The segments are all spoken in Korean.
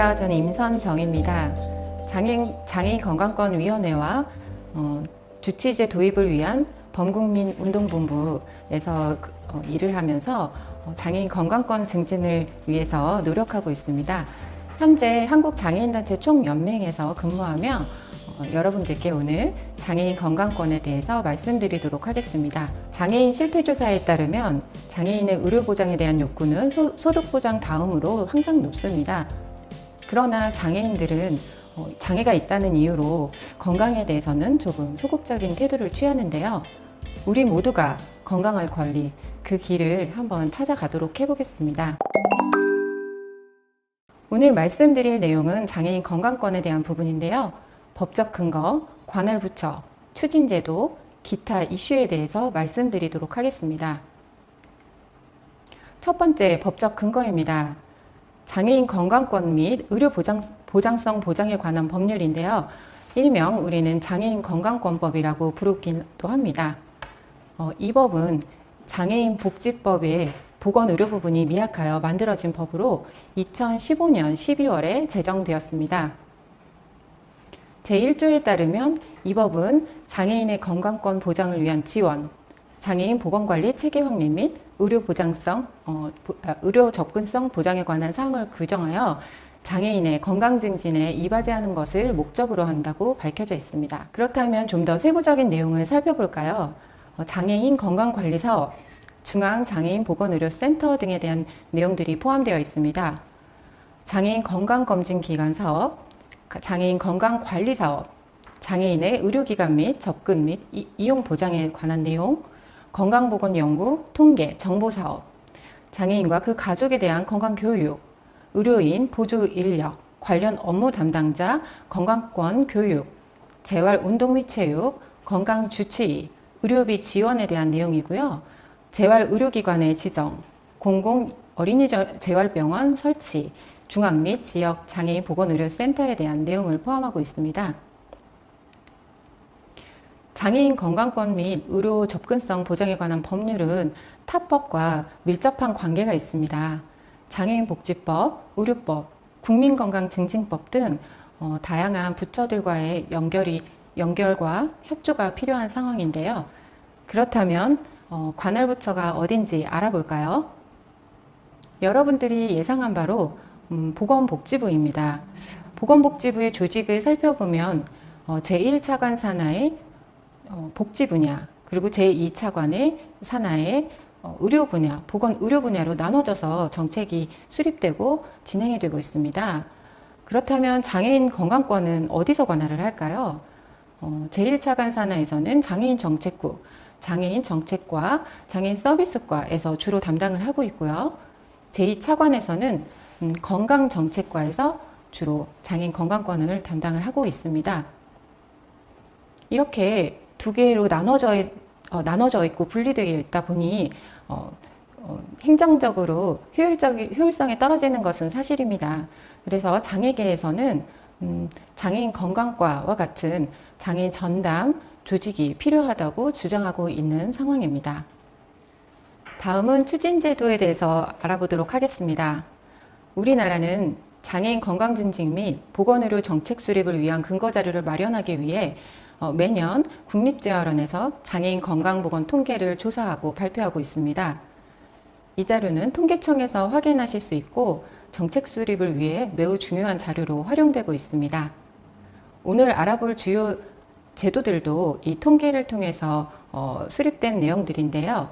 안녕하세요. 저는 임선정입니다. 장애인 건강권위원회와 주치제 도입을 위한 범국민 운동본부에서 일을 하면서 장애인 건강권 증진을 위해서 노력하고 있습니다. 현재 한국장애인단체 총연맹에서 근무하며 여러분들께 오늘 장애인 건강권에 대해서 말씀드리도록 하겠습니다. 장애인 실태조사에 따르면 장애인의 의료보장에 대한 욕구는 소득보장 다음으로 항상 높습니다. 그러나 장애인들은 장애가 있다는 이유로 건강에 대해서는 조금 소극적인 태도를 취하는데요. 우리 모두가 건강할 권리, 그 길을 한번 찾아가도록 해보겠습니다. 오늘 말씀드릴 내용은 장애인 건강권에 대한 부분인데요. 법적 근거, 관할 부처, 추진제도, 기타 이슈에 대해서 말씀드리도록 하겠습니다. 첫 번째, 법적 근거입니다. 장애인 건강권 및 의료 보장성 보장에 관한 법률인데요. 일명 우리는 장애인 건강권법이라고 부르기도 합니다. 이 법은 장애인 복지법의 보건의료 부분이 미약하여 만들어진 법으로 2015년 12월에 제정되었습니다. 제1조에 따르면 이 법은 장애인의 건강권 보장을 위한 지원, 장애인 보건관리 체계 확립 및 의료 접근성 보장에 관한 사항을 규정하여 장애인의 건강 증진에 이바지하는 것을 목적으로 한다고 밝혀져 있습니다. 그렇다면 좀 더 세부적인 내용을 살펴볼까요? 장애인 건강관리 사업, 중앙장애인 보건의료센터 등에 대한 내용들이 포함되어 있습니다. 장애인 건강검진기관 사업, 장애인 건강관리사업, 장애인의 의료기관 및 접근 및 이용 보장에 관한 내용, 건강보건연구, 통계, 정보사업, 장애인과 그 가족에 대한 건강교육, 의료인, 보조인력, 관련 업무 담당자, 건강권 교육, 재활운동 및 체육, 건강주치의, 의료비 지원에 대한 내용이고요. 재활의료기관의 지정, 공공 어린이 재활병원 설치, 중앙 및 지역 장애인 보건의료센터에 대한 내용을 포함하고 있습니다. 장애인 건강권 및 의료 접근성 보장에 관한 법률은 타법과 밀접한 관계가 있습니다. 장애인 복지법, 의료법, 국민건강증진법 등 다양한 부처들과의 연결과 협조가 필요한 상황인데요. 그렇다면 관할 부처가 어딘지 알아볼까요? 여러분들이 예상한 바로 보건복지부입니다. 보건복지부의 조직을 살펴보면 제1차관 산하의 복지 분야, 그리고 제2차관의 산하의 의료 분야, 보건의료 분야로 나눠져서 정책이 수립되고 진행이 되고 있습니다. 그렇다면 장애인 건강권은 어디서 관할을 할까요? 제1차관 산하에서는 장애인 정책국, 장애인 정책과 장애인 서비스과에서 주로 담당을 하고 있고요. 제2차관에서는 건강정책과에서 주로 장애인 건강권을 담당을 하고 있습니다. 이렇게 두 개로 나눠져 있고 분리되어 있다 보니 행정적으로 효율성이 떨어지는 것은 사실입니다. 그래서 장애계에서는 장애인 건강과와 같은 장애인 전담 조직이 필요하다고 주장하고 있는 상황입니다. 다음은 추진제도에 대해서 알아보도록 하겠습니다. 우리나라는 장애인 건강증진 및 보건의료 정책 수립을 위한 근거자료를 마련하기 위해 매년 국립재활원에서 장애인 건강보건 통계를 조사하고 발표하고 있습니다. 이 자료는 통계청에서 확인하실 수 있고 정책 수립을 위해 매우 중요한 자료로 활용되고 있습니다. 오늘 알아볼 주요 제도들도 이 통계를 통해서 수립된 내용들인데요.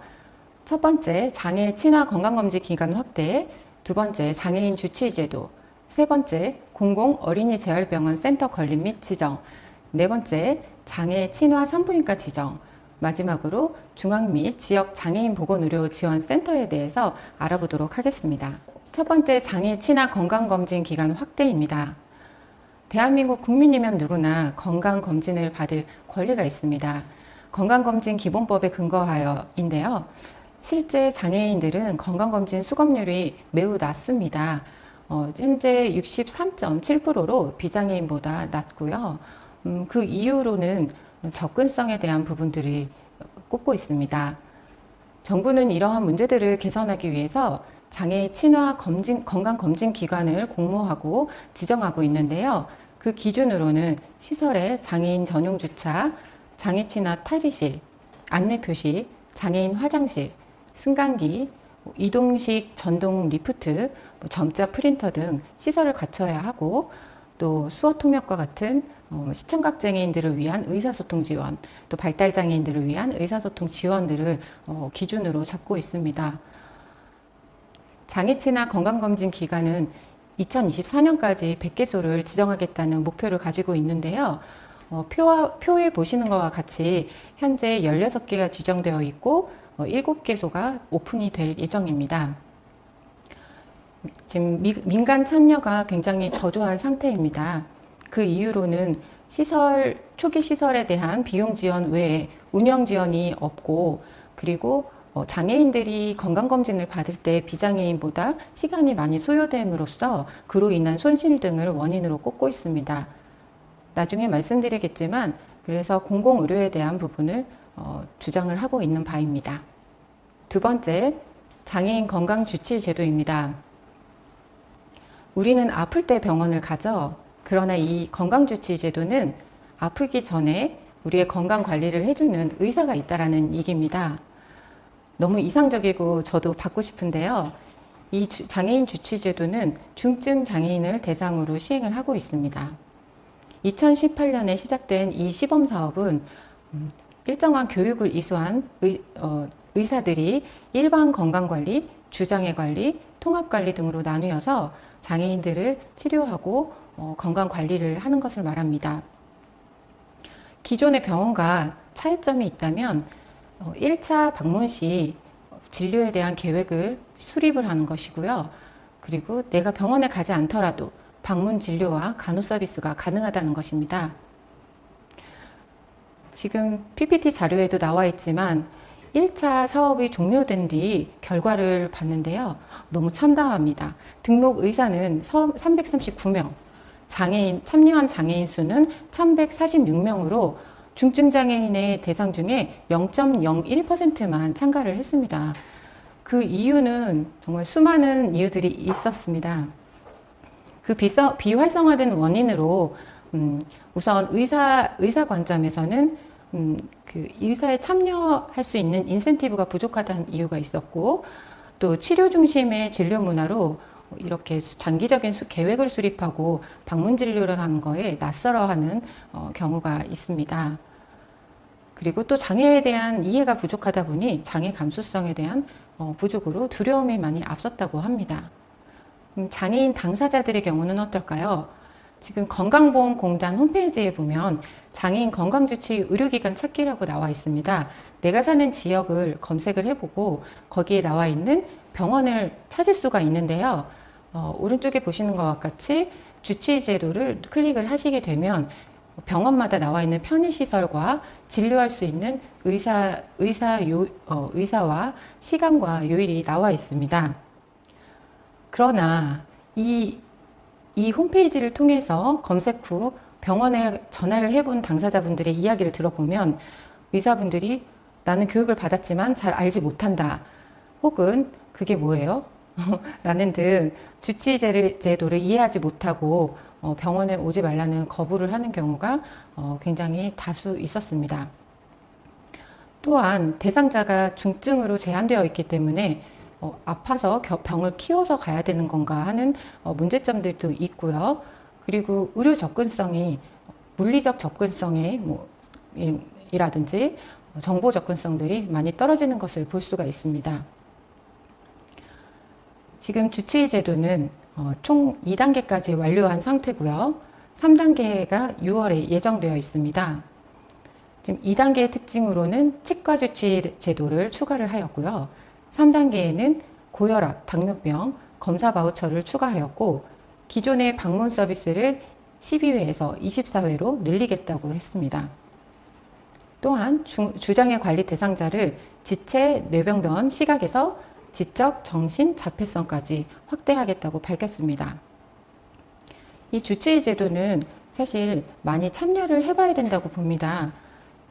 첫 번째, 장애 친화 건강검진 기간 확대, 두 번째, 장애인 주치의제도, 세 번째, 공공 어린이 재활병원 센터 건립 및 지정, 네 번째, 장애 친화 산부인과 지정, 마지막으로 중앙 및 지역 장애인 보건의료 지원센터에 대해서 알아보도록 하겠습니다. 첫 번째, 장애 친화 건강검진 기간 확대입니다. 대한민국 국민이면 누구나 건강검진을 받을 권리가 있습니다. 건강검진 기본법에 근거하여인데요. 실제 장애인들은 건강검진 수검률이 매우 낮습니다. 현재 63.7%로 비장애인보다 낮고요. 그 이유로는 접근성에 대한 부분들이 꼽고 있습니다. 정부는 이러한 문제들을 개선하기 위해서 장애 친화 건강검진 기관을 공모하고 지정하고 있는데요. 그 기준으로는 시설의 장애인 전용 주차, 장애 친화 탈의실, 안내 표시, 장애인 화장실, 승강기, 이동식 전동 리프트, 점자 프린터 등 시설을 갖춰야 하고, 또 수어 통역과 같은 시청각 장애인들을 위한 의사소통 지원, 또 발달 장애인들을 위한 의사소통 지원들을 기준으로 잡고 있습니다. 장애 친화 건강검진 기간은 2024년까지 100개소를 지정하겠다는 목표를 가지고 있는데요. 표에 보시는 것과 같이 현재 16개가 지정되어 있고 7개소가 오픈이 될 예정입니다. 지금 민간 참여가 굉장히 저조한 상태입니다. 그 이유로는 초기 시설에 대한 비용 지원 외에 운영 지원이 없고, 그리고 장애인들이 건강검진을 받을 때 비장애인보다 시간이 많이 소요됨으로써 그로 인한 손실 등을 원인으로 꼽고 있습니다. 나중에 말씀드리겠지만, 그래서 공공의료에 대한 부분을 주장을 하고 있는 바입니다. 두 번째, 장애인 건강주치 제도입니다. 우리는 아플 때 병원을 가죠. 그러나 이 건강주치 제도는 아프기 전에 우리의 건강 관리를 해주는 의사가 있다라는 얘기입니다. 너무 이상적이고 저도 받고 싶은데요. 이 장애인 주치 제도는 중증 장애인을 대상으로 시행을 하고 있습니다. 2018년에 시작된 이 시범 사업은 일정한 교육을 이수한 의사들이 일반 건강관리, 주장애관리, 통합관리 등으로 나누어서 장애인들을 치료하고 건강관리를 하는 것을 말합니다. 기존의 병원과 차이점이 있다면 1차 방문 시 진료에 대한 계획을 수립을 하는 것이고요. 그리고 내가 병원에 가지 않더라도 방문 진료와 간호 서비스가 가능하다는 것입니다. 지금 PPT 자료에도 나와 있지만 1차 사업이 종료된 뒤 결과를 봤는데요. 너무 참담합니다. 등록 의사는 339명, 참여한 장애인 수는 1146명으로 중증 장애인의 대상 중에 0.01%만 참가를 했습니다. 그 이유는 정말 수많은 이유들이 있었습니다. 그 비활성화된 원인으로 우선 의사 관점에서는 그 의사에 참여할 수 있는 인센티브가 부족하다는 이유가 있었고, 또 치료 중심의 진료 문화로 이렇게 장기적인 계획을 수립하고 방문 진료를 하는 거에 낯설어하는 경우가 있습니다. 그리고 또 장애에 대한 이해가 부족하다 보니 장애 감수성에 대한 부족으로 두려움이 많이 앞섰다고 합니다. 장애인 당사자들의 경우는 어떨까요? 지금 건강보험공단 홈페이지에 보면 장애인 건강주치 의료기관 찾기라고 나와 있습니다. 내가 사는 지역을 검색을 해보고 거기에 나와 있는 병원을 찾을 수가 있는데요. 오른쪽에 보시는 것과 같이 주치 제도를 클릭을 하시게 되면 병원마다 나와 있는 편의시설과 진료할 수 있는 의사와 시간과 요일이 나와 있습니다. 그러나 이 홈페이지를 통해서 검색 후 병원에 전화를 해본 당사자분들의 이야기를 들어보면 의사분들이 나는 교육을 받았지만 잘 알지 못한다. 혹은 그게 뭐예요? 라는 등 주치 제도를 이해하지 못하고 병원에 오지 말라는 거부를 하는 경우가 굉장히 다수 있었습니다. 또한 대상자가 중증으로 제한되어 있기 때문에 아파서 병을 키워서 가야 되는 건가 하는 문제점들도 있고요. 그리고 의료 접근성이 물리적 접근성의 이라든지 정보 접근성들이 많이 떨어지는 것을 볼 수가 있습니다. 지금 주치 제도는 총 2단계까지 완료한 상태고요. 3단계가 6월에 예정되어 있습니다. 지금 2단계의 특징으로는 치과 주치 제도를 추가를 하였고요. 3단계에는 고혈압, 당뇨병, 검사 바우처를 추가하였고, 기존의 방문 서비스를 12회에서 24회로 늘리겠다고 했습니다. 또한 주장애 관리 대상자를 지체, 뇌병변, 시각에서 지적, 정신, 자폐성까지 확대하겠다고 밝혔습니다. 이 주치 제도는 사실 많이 참여를 해봐야 된다고 봅니다.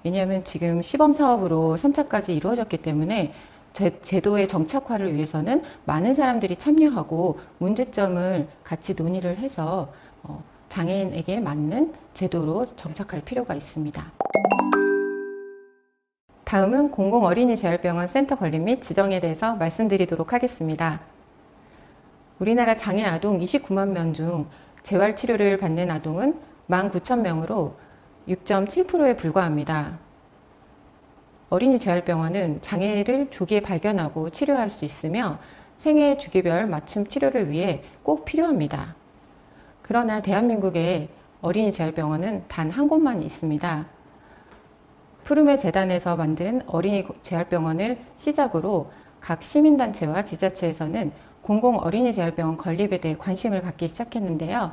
왜냐하면 지금 시범 사업으로 3차까지 이루어졌기 때문에 제도의 정착화를 위해서는 많은 사람들이 참여하고 문제점을 같이 논의를 해서 장애인에게 맞는 제도로 정착할 필요가 있습니다. 다음은 공공어린이재활병원 센터 건립 및 지정에 대해서 말씀드리도록 하겠습니다. 우리나라 장애 아동 29만 명 중 재활치료를 받는 아동은 19,000명으로 6.7%에 불과합니다. 어린이재활병원은 장애를 조기에 발견하고 치료할 수 있으며 생애 주기별 맞춤 치료를 위해 꼭 필요합니다. 그러나 대한민국에 어린이재활병원은 단 한 곳만 있습니다. 푸르메 재단에서 만든 어린이재활병원을 시작으로 각 시민단체와 지자체에서는 공공어린이재활병원 건립에 대해 관심을 갖기 시작했는데요.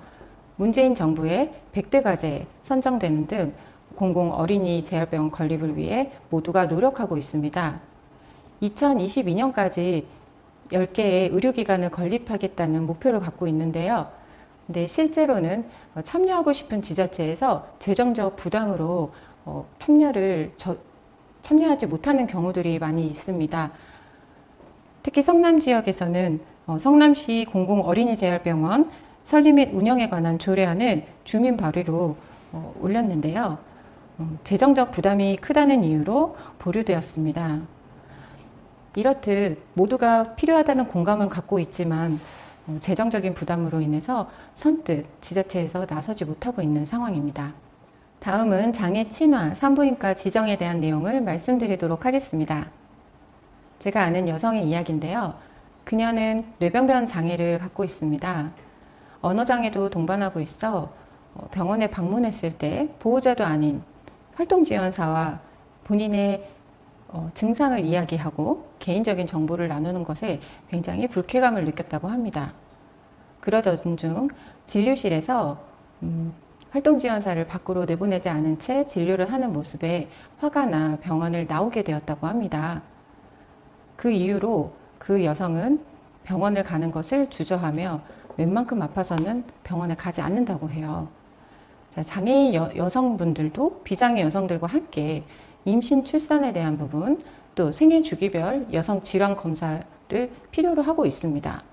문재인 정부의 100대 과제에 선정되는 등 공공어린이재활병원 건립을 위해 모두가 노력하고 있습니다. 2022년까지 10개의 의료기관을 건립하겠다는 목표를 갖고 있는데요. 근데 실제로는 참여하고 싶은 지자체에서 재정적 부담으로 참여하지 못하는 경우들이 많이 있습니다. 특히 성남 지역에서는 성남시 공공어린이재활병원 설립 및 운영에 관한 조례안을 주민 발의로 올렸는데요. 재정적 부담이 크다는 이유로 보류되었습니다. 이렇듯 모두가 필요하다는 공감은 갖고 있지만 재정적인 부담으로 인해서 선뜻 지자체에서 나서지 못하고 있는 상황입니다. 다음은 장애 친화 산부인과 지정에 대한 내용을 말씀드리도록 하겠습니다. 제가 아는 여성의 이야기인데요. 그녀는 뇌병변 장애를 갖고 있습니다. 언어장애도 동반하고 있어 병원에 방문했을 때 보호자도 아닌 활동지원사와 본인의 증상을 이야기하고 개인적인 정보를 나누는 것에 굉장히 불쾌감을 느꼈다고 합니다. 그러던 중 진료실에서 활동지원사를 밖으로 내보내지 않은 채 진료를 하는 모습에 화가 나 병원을 나오게 되었다고 합니다. 그 이후로 그 여성은 병원을 가는 것을 주저하며 웬만큼 아파서는 병원에 가지 않는다고 해요. 장애인 여성분들도 비장애 여성들과 함께 임신 출산에 대한 부분, 또 생애 주기별 여성 질환 검사를 필요로 하고 있습니다.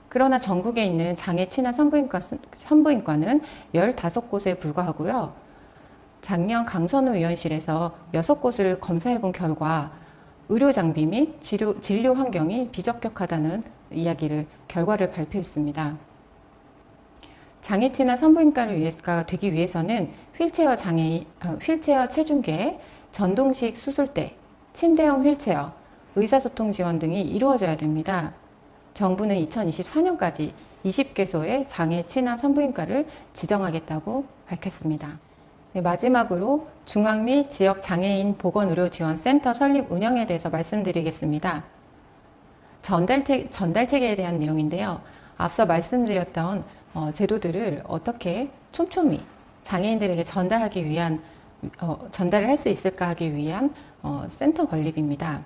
그러나 전국에 있는 장애 친화 산부인과는 15곳에 불과하고요. 작년 강선우 의원실에서 6곳을 검사해 본 결과 의료 장비 및 진료 환경이 비적격하다는 결과를 발표했습니다. 장애 친화 산부인과가 되기 위해서는 휠체어 체중계, 전동식 수술대, 침대형 휠체어, 의사소통 지원 등이 이루어져야 됩니다. 정부는 2024년까지 20개소의 장애 친화 산부인과를 지정하겠다고 밝혔습니다. 네, 마지막으로 중앙 및 지역 장애인 보건의료지원센터 설립 운영에 대해서 말씀드리겠습니다. 전달체계에 대한 내용인데요. 앞서 말씀드렸던 제도들을 어떻게 촘촘히 장애인들에게 전달을 할 수 있을까 하기 위한 센터 건립입니다.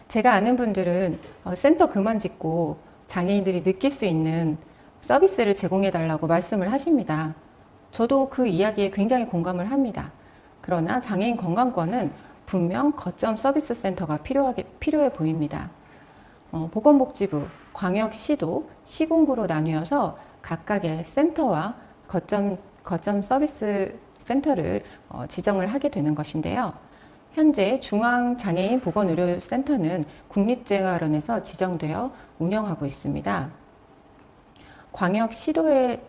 제가 아는 분들은 센터 그만 짓고 장애인들이 느낄 수 있는 서비스를 제공해 달라고 말씀을 하십니다. 저도 그 이야기에 굉장히 공감을 합니다. 그러나 장애인 건강권은 분명 거점 서비스 센터가 필요해 보입니다. 보건복지부, 광역시도, 시군구로 나뉘어서 각각의 센터와 거점 서비스 센터를 지정을 하게 되는 것인데요. 현재 중앙장애인 보건의료센터는 국립재활원에서 지정되어 운영하고 있습니다. 광역시도에서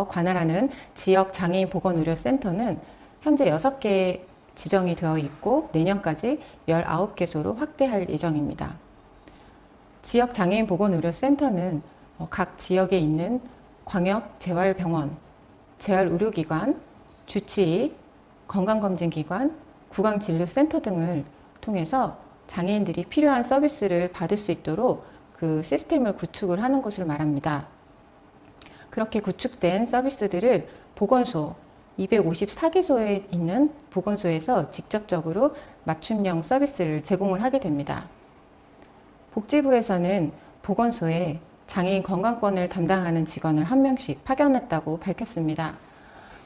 관할하는 지역장애인 보건의료센터는 현재 6개 지정이 되어 있고 내년까지 19개소로 확대할 예정입니다. 지역장애인 보건의료센터는 각 지역에 있는 광역재활병원, 재활의료기관, 주치의, 건강검진기관, 구강진료센터 등을 통해서 장애인들이 필요한 서비스를 받을 수 있도록 그 시스템을 구축을 하는 것을 말합니다. 그렇게 구축된 서비스들을 보건소, 254개소에 있는 보건소에서 직접적으로 맞춤형 서비스를 제공을 하게 됩니다. 복지부에서는 보건소에 장애인 건강권을 담당하는 직원을 1명씩 파견했다고 밝혔습니다.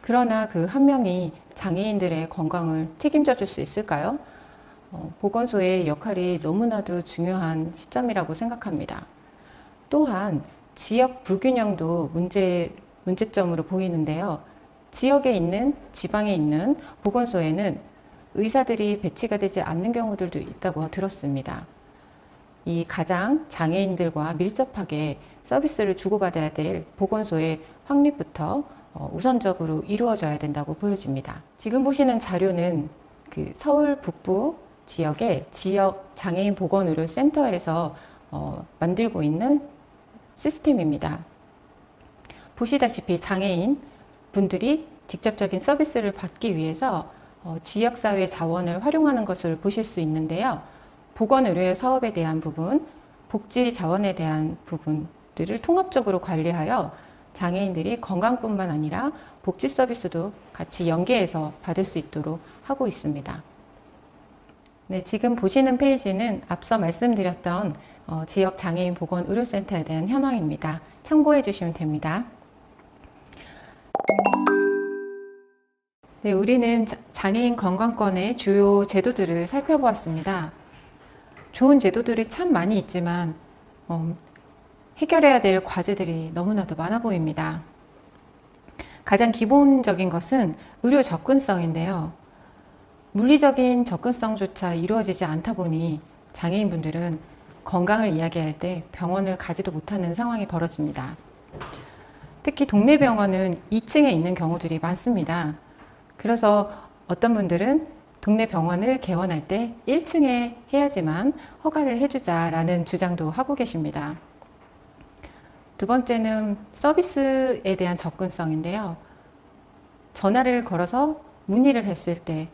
그러나 그 1명이 장애인들의 건강을 책임져 줄 수 있을까요? 보건소의 역할이 너무나도 중요한 시점이라고 생각합니다. 또한 지역 불균형도 문제점으로 보이는데요. 지방에 있는 보건소에는 의사들이 배치가 되지 않는 경우들도 있다고 들었습니다. 이 가장 장애인들과 밀접하게 서비스를 주고받아야 될 보건소의 확립부터 우선적으로 이루어져야 된다고 보여집니다. 지금 보시는 자료는 그 서울 북부 지역의 지역 장애인 보건의료센터에서 만들고 있는 시스템입니다. 보시다시피 장애인 분들이 직접적인 서비스를 받기 위해서 지역사회 자원을 활용하는 것을 보실 수 있는데요. 보건의료 사업에 대한 부분, 복지 자원에 대한 부분들을 통합적으로 관리하여 장애인들이 건강뿐만 아니라 복지 서비스도 같이 연계해서 받을 수 있도록 하고 있습니다. 네, 지금 보시는 페이지는 앞서 말씀드렸던 지역 장애인 보건의료센터에 대한 현황입니다. 참고해 주시면 됩니다. 네, 우리는 장애인 건강권의 주요 제도들을 살펴보았습니다. 좋은 제도들이 참 많이 있지만 해결해야 될 과제들이 너무나도 많아 보입니다. 가장 기본적인 것은 의료 접근성인데요. 물리적인 접근성조차 이루어지지 않다 보니 장애인분들은 건강을 이야기할 때 병원을 가지도 못하는 상황이 벌어집니다. 특히 동네 병원은 2층에 있는 경우들이 많습니다. 그래서 어떤 분들은 동네 병원을 개원할 때 1층에 해야지만 허가를 해주자라는 주장도 하고 계십니다. 두 번째는 서비스에 대한 접근성인데요. 전화를 걸어서 문의를 했을 때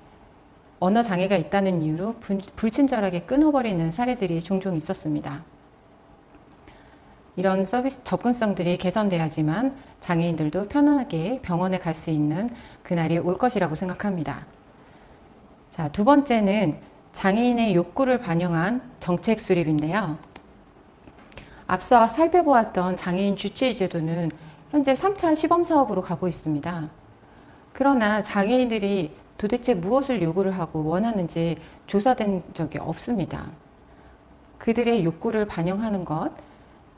언어 장애가 있다는 이유로 불친절하게 끊어버리는 사례들이 종종 있었습니다. 이런 서비스 접근성들이 개선돼야지만 장애인들도 편안하게 병원에 갈 수 있는 그날이 올 것이라고 생각합니다. 자, 두 번째는 장애인의 욕구를 반영한 정책 수립인데요. 앞서 살펴보았던 장애인 주치의 제도는 현재 3차 시범 사업으로 가고 있습니다. 그러나 장애인들이 도대체 무엇을 요구를 하고 원하는지 조사된 적이 없습니다. 그들의 욕구를 반영하는 것,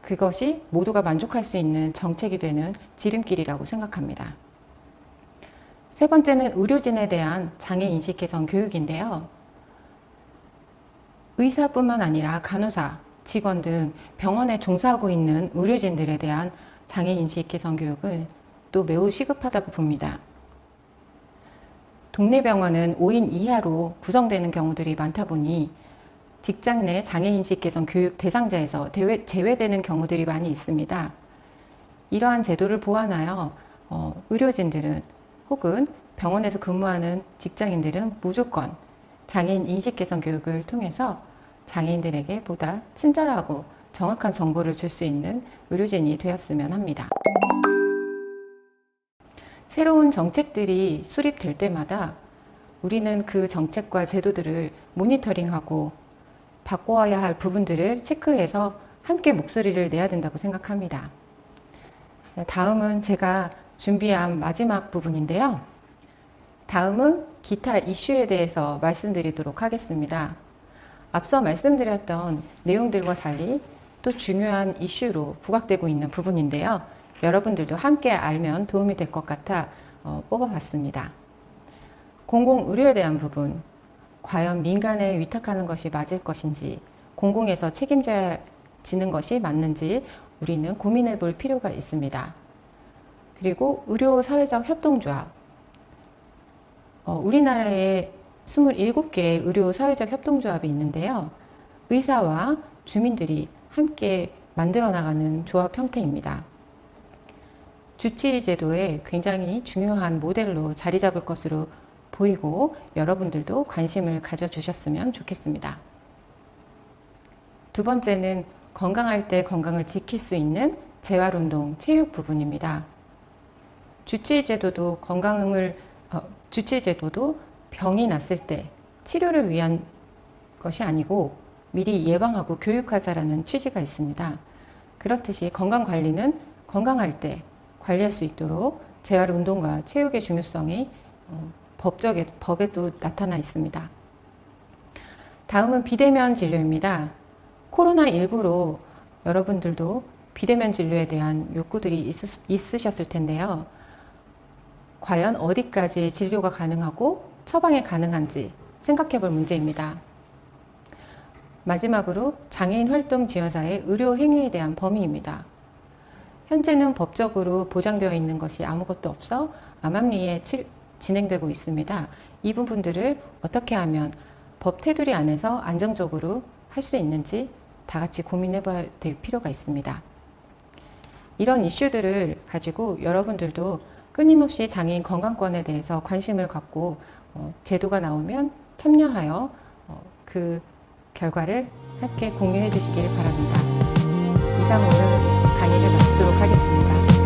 그것이 모두가 만족할 수 있는 정책이 되는 지름길이라고 생각합니다. 세 번째는 의료진에 대한 장애 인식 개선 교육인데요. 의사뿐만 아니라 간호사, 직원 등 병원에 종사하고 있는 의료진들에 대한 장애 인식 개선 교육은 또 매우 시급하다고 봅니다. 동네 병원은 5인 이하로 구성되는 경우들이 많다 보니 직장 내 장애인식 개선 교육 대상자에서 제외되는 경우들이 많이 있습니다. 이러한 제도를 보완하여 의료진들은 혹은 병원에서 근무하는 직장인들은 무조건 장애인 인식 개선 교육을 통해서 장애인들에게 보다 친절하고 정확한 정보를 줄 수 있는 의료진이 되었으면 합니다. 새로운 정책들이 수립될 때마다 우리는 그 정책과 제도들을 모니터링하고 바꿔야 할 부분들을 체크해서 함께 목소리를 내야 된다고 생각합니다. 다음은 제가 준비한 마지막 부분인데요. 다음은 기타 이슈에 대해서 말씀드리도록 하겠습니다. 앞서 말씀드렸던 내용들과 달리 또 중요한 이슈로 부각되고 있는 부분인데요. 여러분들도 함께 알면 도움이 될 것 같아 뽑아봤습니다. 공공의료에 대한 부분, 과연 민간에 위탁하는 것이 맞을 것인지, 공공에서 책임져지는 것이 맞는지 우리는 고민해 볼 필요가 있습니다. 그리고 의료사회적 협동조합, 우리나라에 27개의 의료사회적 협동조합이 있는데요. 의사와 주민들이 함께 만들어 나가는 조합 형태입니다. 주치의 제도에 굉장히 중요한 모델로 자리 잡을 것으로 보이고 여러분들도 관심을 가져주셨으면 좋겠습니다. 두 번째는 건강할 때 건강을 지킬 수 있는 재활운동, 체육 부분입니다. 주치의 제도도 병이 났을 때 치료를 위한 것이 아니고 미리 예방하고 교육하자라는 취지가 있습니다. 그렇듯이 건강관리는 건강할 때 관리할 수 있도록 재활운동과 체육의 중요성이 법에도 나타나 있습니다. 다음은 비대면 진료입니다. 코로나19로 여러분들도 비대면 진료에 대한 욕구들이 있으셨을 텐데요. 과연 어디까지 진료가 가능하고 처방이 가능한지 생각해 볼 문제입니다. 마지막으로 장애인 활동 지원사의 의료 행위에 대한 범위입니다. 현재는 법적으로 보장되어 있는 것이 아무것도 없어 암암리에 진행되고 있습니다. 이 부분들을 어떻게 하면 법 테두리 안에서 안정적으로 할 수 있는지 다 같이 고민해 봐야 될 필요가 있습니다. 이런 이슈들을 가지고 여러분들도 끊임없이 장애인 건강권에 대해서 관심을 갖고 제도가 나오면 참여하여 그 결과를 함께 공유해 주시기를 바랍니다. 이상 오늘 강의를 마치도록 하겠습니다.